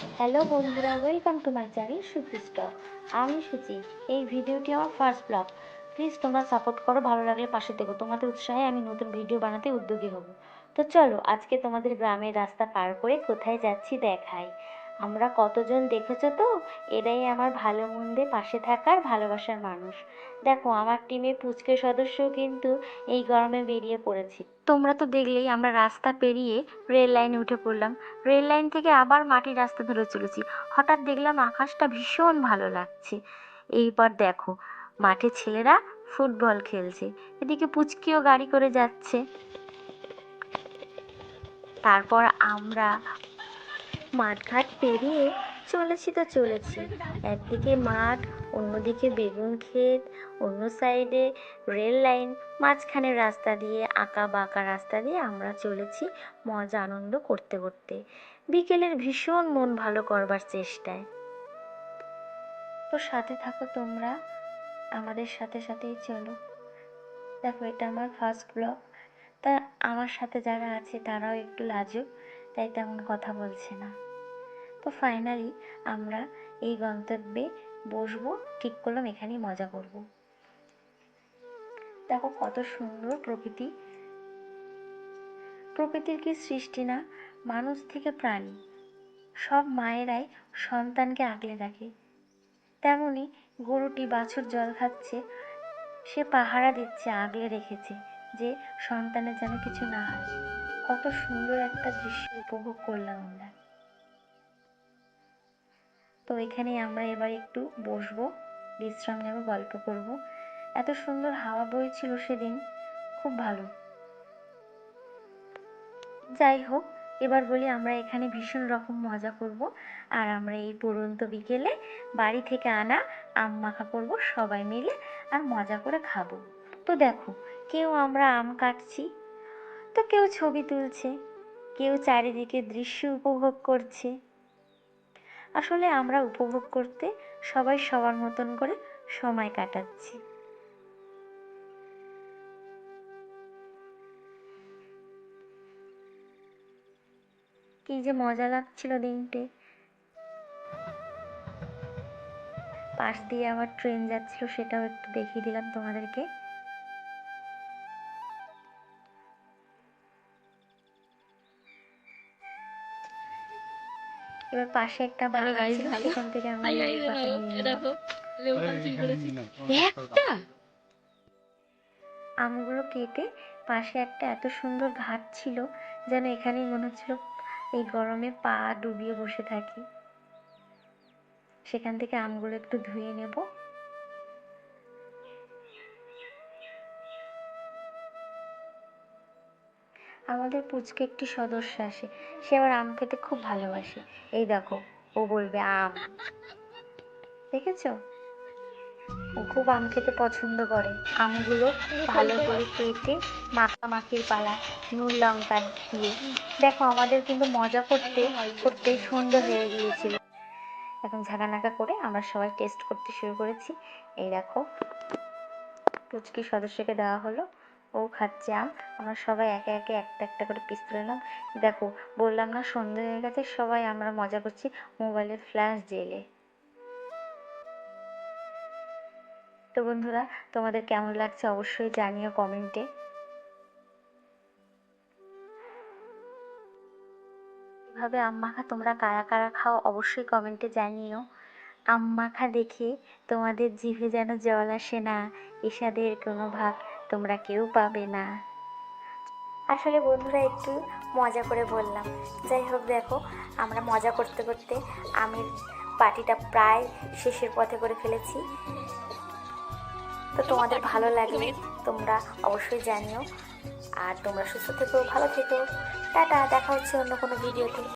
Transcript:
Hello বন্ধুরা, welcome to my channel Suchi stock. আমি সুচি। এই ভিডিওটি আমার ফার্স্ট ব্লগ। প্লিজ তোমরা সাপোর্ট করো, ভালো লাগলে পাশে থেকো। তোমাদের উৎসাহে আমি নতুন ভিডিও বানাতে উদ্যোগী হব। তো চলো আজকে তোমাদের গ্রামের রাস্তা পার করে কোথায় যাচ্ছি দেখাই। আমরা কতজন দেখেছো তো? এরাই আমার ভালো মন্দে পাশে থাকার ভালোবাসার মানুষ। দেখো আমার টিমের পুচকে সদস্যও কিন্তু এই গরমে বেরিয়ে পড়েছি। তোমরা তো দেখলেই আমরা রাস্তা পেরিয়ে রেল লাইনে উঠে পড়লাম। রেল লাইন থেকে আবার মাটির রাস্তা ধরে চলেছি। হঠাৎ দেখলাম আকাশটা ভীষণ ভালো লাগছে। এইবার দেখো মাঠে ছেলেরা ফুটবল খেলছে, এদিকে পুচকিও গাড়ি করে যাচ্ছে। তারপর আমরা মাঠঘাট পেরিয়ে চলেছি। একদিকে মাঠ, অন্যদিকে বেগুন ক্ষেত, অন্য সাইডে রেল লাইন, মাঝখানে রাস্তা দিয়ে আঁকা বাঁকা রাস্তা দিয়ে আমরা চলেছি মজা আনন্দ করতে করতে, বিকেলের ভীষণ মন ভালো করবার চেষ্টায়। তো সাথে থাকো তোমরা, আমাদের সাথেই চলো। দেখো এটা আমার ফার্স্ট ব্লগ, তা আমার সাথে যারা আছে তারাও একটু লাজুক, তাই তেমন কথা বলছে না। তো ফাইনালি আমরা এই গন্তব্যে বসবো, ঠিক করলাম এখানেই মজা করব। দেখো কত সুন্দর প্রকৃতি। প্রকৃতির কি সৃষ্টি না! মানুষ থেকে প্রাণী সব মায়েরাই সন্তানকে আগলে রাখে। তেমনি গরুটি বাছুর জল খাচ্ছে, সে পাহারা দিচ্ছে, আগলে রেখেছে যে সন্তানের যেন কিছু না হয়। কত সুন্দর একটা দৃশ্য উপভোগ করলাম আমরা। তো এখানেই আমরা এবার একটু বসবো, বিশ্রাম নেব, গল্প করব। এত সুন্দর হাওয়া বইছিল সেদিন, খুব ভালো। যাই হোক, এবার বলি আমরা এখানে ভীষণ রকম মজা করব। আর আমরা এই পড়ন্ত বিকেলে বাড়ি থেকে আনা আম মাখা করব সবাই মিলে, আর মজা করে খাবো। তো দেখো, কেউ আমরা আম কাটছি, তো কেউ ছবি তুলছে, কেউ চারিদিকে দৃশ্য উপভোগ করছে। আসলে আমরা উপভোগ করতে সবাই সবার মতন করে সময় কাটাচ্ছি। কি যে মজা লাগছিল দিনটি। পাশ দিয়ে আবার ট্রেন যাচ্ছিল, সেটাও একটু দেখিয়ে দিলাম তোমাদেরকে। এবার পাশে একটা বাগান ছিল, সেখান থেকে আমরা লেবুর পাতা নিয়ে নিলাম। আমগুলো কেটে পাশে একটা এত সুন্দর ঘাট ছিল, যেন এখানেই মনে হচ্ছিল এই গরমে পা ডুবিয়ে বসে থাকি। সেখান থেকে আমগুলো একটু ধুয়ে নেব। আমাদের পুচকে একটি সদস্য আসে, সে আবার আম খেতে খুব ভালোবাসে। এই দেখো, ও বলবে আম, দেখেছো? ও খুব আম খেতে পছন্দ করে। আমগুলো ভালো করে কেটে মাখামাখির পালা, নুন লঙ্কা দিয়ে। দেখো আমাদের কিন্তু মজা করতে করতে সন্ধ্যা হয়ে গিয়েছিল। এখন ঝাঁকানাকা করে আমরা সবাই টেস্ট করতে শুরু করেছি। এই দেখো, পুচকি সদস্যকে দেওয়া হলো, ও খাচ্ছে আম। আমরা সবাই একে একে একটা একটা করে পিস তুলে নিলাম। দেখো, বললাম না সন্ধ্যা হয়ে গেছে, সবাই আমরা মজা করছি মোবাইলের ফ্ল্যাশ জেলে। তো বন্ধুরা, তোমাদের কেমন লাগছে অবশ্যই জানিও কমেন্টে। এভাবে আম মাখা তোমরা কারা কারা খাও অবশ্যই কমেন্টে জানিও। আম মাখা দেখে তোমাদের জিভে যেন জল আসে না, এসাদের কোনো ভাগ তোমরা কেউ পাবে না। আসলে বন্ধুরা একটু মজা করে বললাম। যাই হোক, দেখো আমরা মজা করতে করতে আমের পার্টিটা প্রায় শেষের পথে করে ফেলেছি। তো তোমাদের ভালো লাগলে তোমরা অবশ্যই জানিও। আর তোমরা সুস্থ থেকো, ভালো থেকো। টাটা, দেখা হচ্ছে অন্য কোনো ভিডিওতে।